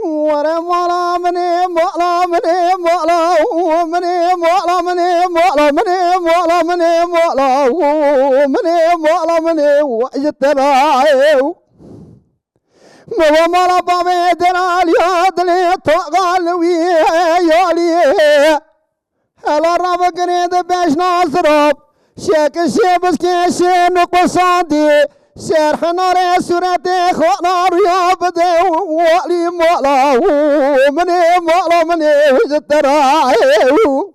ورا مولا مني مولا مني مولا مني مولا مني مولا مني مولا مني مولا مني مولا مني وجترايو مولا بابي درالي دلي طغالوي يالي هلا رب قريد باش ناصرب شيك الشيبس كيشي نقصادي سير حناري سورتي خوانا رياض دي والي مولا مني مولا مني وجترايو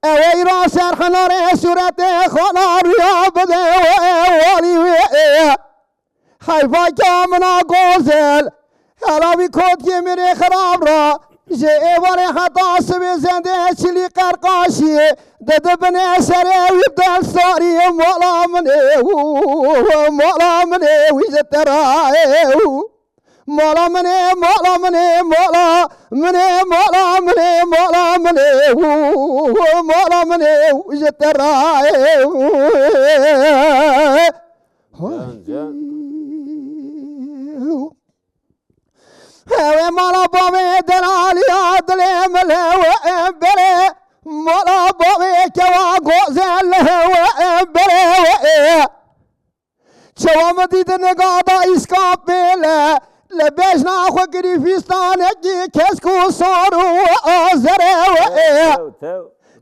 اويرا سير حناري سورتي خوانا رياض دي والي حيفا كامنا قوزل هلا بيكوت يمري خراب را جي وري حتى سبي زندي شلي قرقاشي ددبني سري ويبدل صاري مولا مني مولا مني ويزترايو مولا مني مولا مني مولا مني مولا مني مولا مني مولا مني ويزترايو هوي مولا بابي دلالي عدلي ملهوى بلي مولا بابي كوا غوزل هوى بلي شوا مديد نقاطع اسكابيلا لبيشنا خو قريفستان اجي كسكو صارو ازري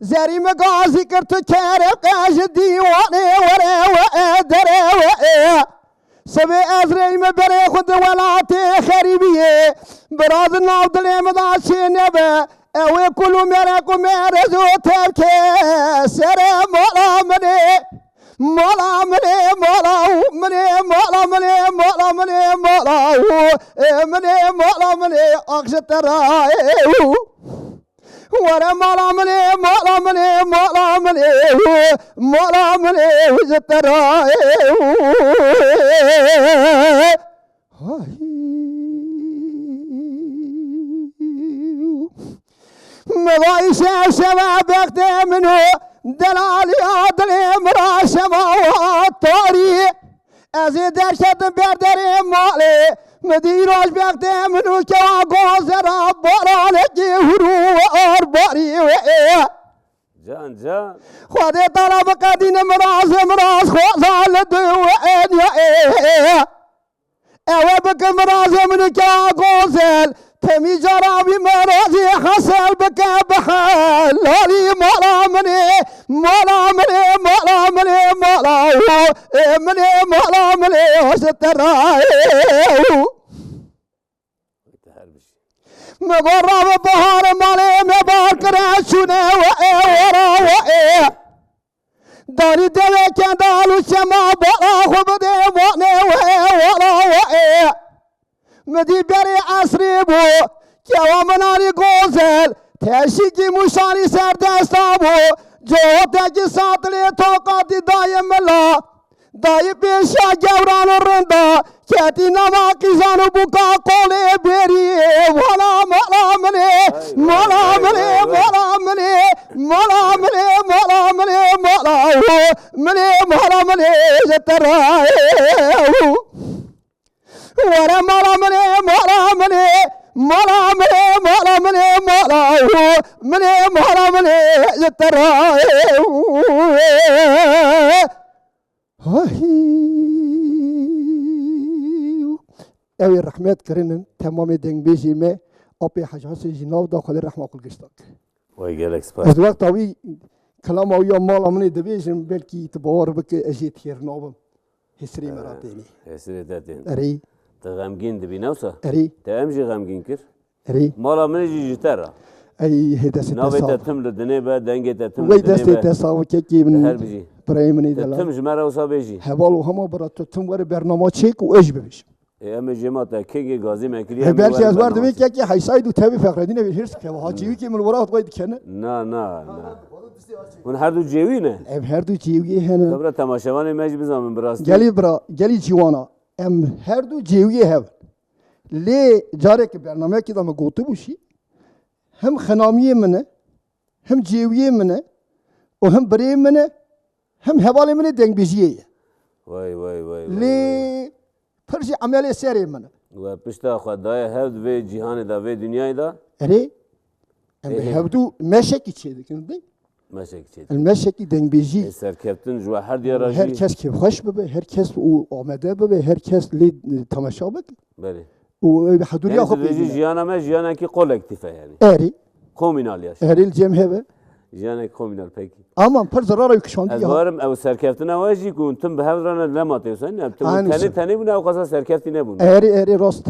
زري مقازي كرت كارق اجدي واني وري ودري سبي أزري مبري خد ولاتي خريبية براز النابض مداشي نبا اوي كلو ميركو ميرزو تبكي سري مولا مني مولا مني مولا مني مولا مني مولا مني مولا مني مولا مني اقشت رايو ورا مولا مني مولا مني مولا مني مولا مني وجترايو مضاي شباب منو دلالي عدلي مراشمة وطاري ازي درشد بردري مالي مديروش بيقدي منو كوا غوزرا بورانجي هرو ارباري جان جان خودي طلب قدين مراس خوزال دوين يا اوه بك مراس منو كوا غوزل تمي جرابي مرازي حسل بك بحال لالي مولا مني مولا مني مولا مني مولا مني مولا مني وسترايو مغرب بحار مالي مبارك راشونه ورا داري دوي كان دالو شما بلا خب دي ورا مدي بري عصري بو كوا مناري غوزل تشيكي مشاري سر دستابو جو تاجي ساتلي توقاتي دايم لا داي بيشا جوران الرندا كاتي نما كيزانو بوكا قولي بيري ولا مولا مني مولا مني مولا مني مولا مني مولا مني مولا مني مولا مني جترايو ورا مولا مني مولا مني مولا مني مولا مني مولا مني مولا مني جترايو اوي رحمت كرنن تمام دنگ بيجي ما ابي حاجات جناب داخل الرحمه كل قشتك ويجلك سباس از وقت اوي كلام او يوم مال من دبيجن بلكي تبور بك اجيت خير نوبم هسري مراتيني هسري داتين اري تغمجين دبي نوسا اري تامجي غمجين كر اري مالا من يجي جترا اي هدا نوبي ستة تتم للدنيبة دنجي تتم وي دستي تساو كي من بيجي برايمني دلا تتم جمرة وصا بيجي هبالو هما برات تتم ور برنامج تشيك وايش ببيش اما جماعة كينج غازي ماكري بلكي از ورد بي كي حيسايد وتابي فقردين بيرس كي هاجيو كي من ورا قيد كنه نا من هر دو جوينه ام هر دو جيوي هنا خبره تماشاوان مج بزام براست گلی جوانا ام هر دو جیوی هف لی جاره که برنامه که دام گوته بوشی هم خنامی منه هم جیوی منه و هم بری منه هم حوالی منه دنگ بیجیه وای لی پرشی عملی سری منه Ve pişta xwedaya hev ve cîhanê da ve dünyayê da eri em Ehe. hevdû meşekî çêdikin değil. meşek çêdin. El meşekî dengbêjî. Serkeftin ji we her diyara jî. Herkes kevxweş bibe, herkes û amade bibe, herkes lê temaşa bike. Belê. û hedûriya xwe Yani tu diyecî pêdîne. jiyana me jiyanekî kolektif e yani. Erî, Komünal yaş. erî cem heve. Jiyanek komünal peki. Aman pir zarara yekişandî Ez ya. barim ew serkeftina we jî ku hûn tim bi hev re ne matê sen ne. Tu Aynı tenê şey. tenê bûne ew qasa serkeftî nebûne. Erî rast.